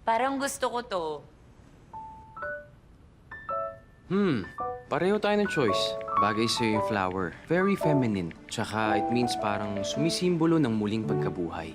Parang gusto ko to. Pareho tayo ng choice. Bagay sa'yo yung flower. Very feminine. Tsaka it means parang sumisimbolo ng muling pagkabuhay.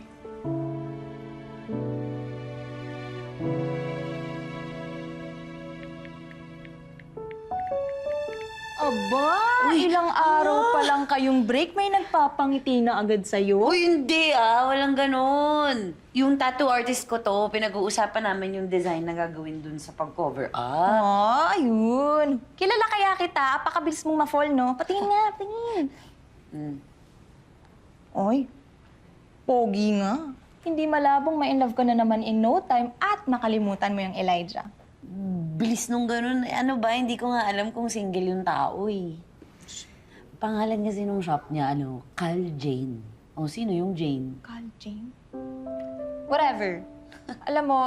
Aba, ilang araw pa lang kayong break, may nagpapangiti na agad sa'yo? Uy, hindi walang ganon. Yung tattoo artist ko to, pinag-uusapan namin yung design na gagawin dun sa pag-cover up. Ah, ayun. Kilala kaya kita, apakabilis mong ma-fall, no? Patingin nga, patingin. Oy, pogi nga. Hindi malabong ma-inlove ka na naman in no time at makalimutan mo yung Elijah. Bilis nung ganun. Ano ba, hindi ko nga alam kung single yung tao eh. Pangalan kasi nung shop niya, Cal Jane. O, sino yung Jane? Carl Jane? Whatever. Alam mo,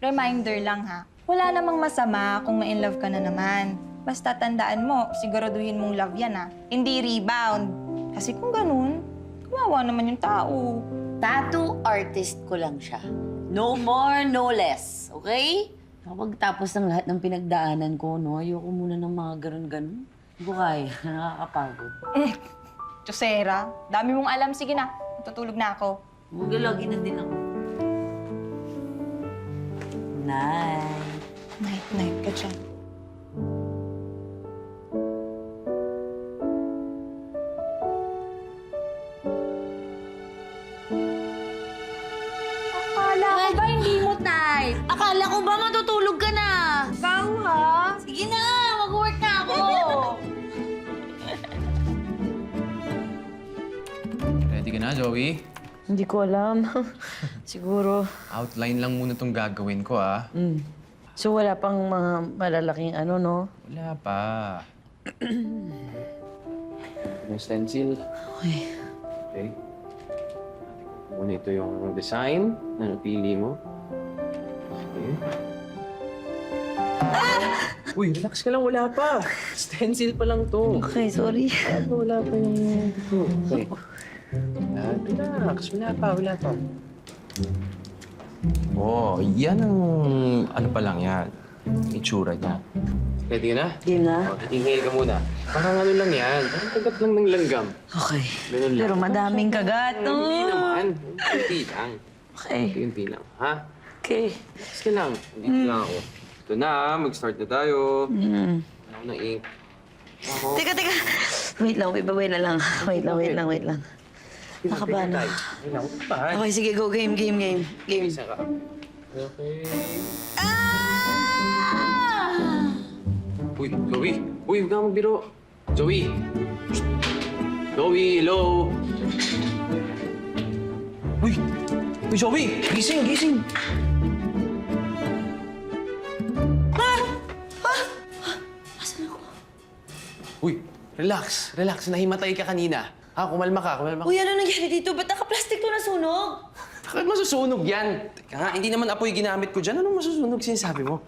reminder lang ha. Wala namang masama kung ma-inlove ka na naman. Basta tandaan mo, siguraduhin mong love yan ha. Hindi rebound. Kasi kung ganun, kawawa naman yung tao. Tattoo artist ko lang siya. No more, no less. Okay? Kapag tapos ng lahat ng pinagdaanan ko, ayoko muna ng mga ganun-ganun. Hindi ko kaya. Nakakapagod. Chosera, dami mong alam. Sige na, matutulog na ako. Magalagi na din ako. Night. Night-night ka dyan. Akala ko ba hindi mo type? Akala ko ba matutulog ka na? Ikaw ha? Sige na, mag-work na ako. Ready ka na, Joey? Hindi ko alam. Siguro. Outline lang muna tong gagawin ko, ah. So wala pang mga malalaking no? Wala pa. Yung stencil. Okay. Okay. Muna ito yung design na napili mo. Okay. Uy, relax ka lang. Wala pa. Stencil pa lang to. Okay, sorry. Wala pa yung... Okay. Relax. Wala pa. Oh, yan ang... Ano pa lang yan. Itsura niya. Ready ka na? Game na? Oh, inhale ka muna. Parang ano lang yan. Parang kagat lang ng langgam. Okay. Ganun lang. Pero madaming kagat. Hindi naman. Unti lang. Okay. Unti lang. Ha? Okay. Relax ka lang. Dito lang ako. Ito na. Mag-start na tayo. Wala ko ng ink. Ako. Teka. Wait lang. Wait lang. Nakabahan na. Wait lang. Pa. Okay, sige. Go. Game. Isa ka. Okay. Uy, Zoe! Uy, huwag kang magbiro. Zoe! Shh! Zoe, hello! Uy! Uy, Zoe! Gising! Uy, relax. Nahimatay ka kanina. Ha, kumalma ka. Uy, ano nangyari dito? Ba't naka-plastic to nasunog? Bakit masusunog yan? Teka nga, hindi naman apoy ginamit ko dyan. Anong masusunog sinasabi mo?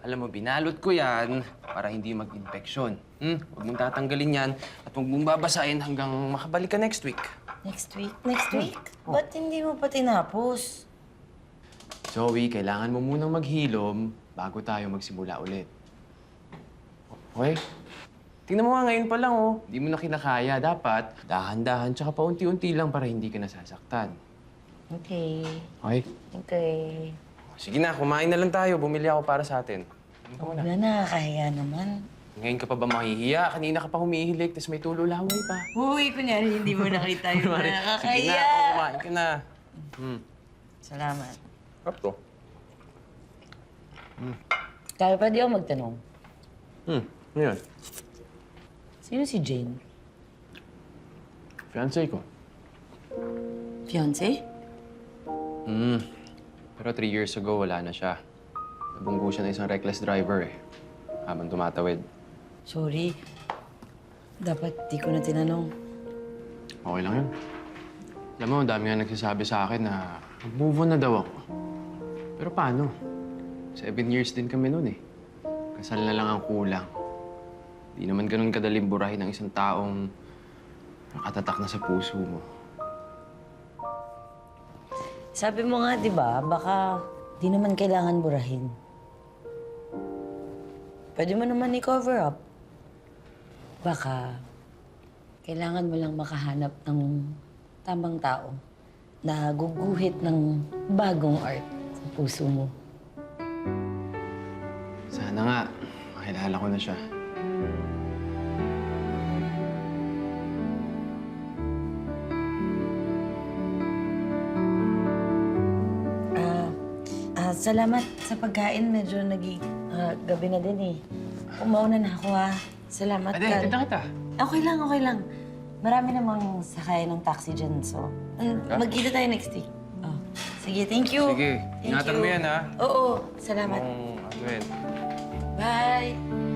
Alam mo, binalot ko yan para hindi mag-infeksyon. Huwag mong tatanggalin yan at huwag mong babasahin hanggang makabalik ka next week. Next week? Ba't hindi mo pa tinapos? Zoe, kailangan mo munang maghilom bago tayo magsimula ulit. Okay? Tingnan mo nga ngayon pa lang, oh. Hindi mo na kinakaya. Dapat dahan-dahan tsaka paunti-unti lang para hindi ka nasasaktan. Okay. Okay? Sige na, kumain na lang tayo. Bumili ako para sa atin. Wala na, kaya naman. Ngayon ka pa ba mahihiya? Kanina ka pa humihilig, tapos may tululaway pa. Uy, kunyari hindi mo nakita yung Sige na, nakakaya. kumain ka na. Salamat. Sarap to. Kaya pa di ako magtanong. Ano yun? Sino si Jane? Fiancé ko. Fiancé? Pero 3 years ago, wala na siya. Nabunggo siya ng isang reckless driver habang tumatawid. Sorry. Dapat di ko na tinanong. Okay lang yun. Alam mo, dami nga nagsasabi sa akin na mag-move on na daw ako. Pero paano? 7 years din kami noon eh. Kasal na lang ang kulang. Di naman ganun kadaling burahin ng isang taong nakatatak na sa puso mo. Sabi mo nga, di ba, baka Di naman kailangan burahin. Pwede mo naman i-cover up. Baka kailangan mo lang makahanap ng tamang tao na guguhit ng bagong art sa puso mo. Sana nga, makilala ko na siya. Salamat sa pagkain. Medyo gabi na din eh. Umauna na ako Salamat, Ade, Carl. tita kita. Okay lang, okay lang. Marami namang sakay ng taxi dyan, so... magkita tayo next week. Oh. Sige, thank you. Sige, Thank ingatan you. mo yan, ha? Oo, salamat. Ano yan? Bye.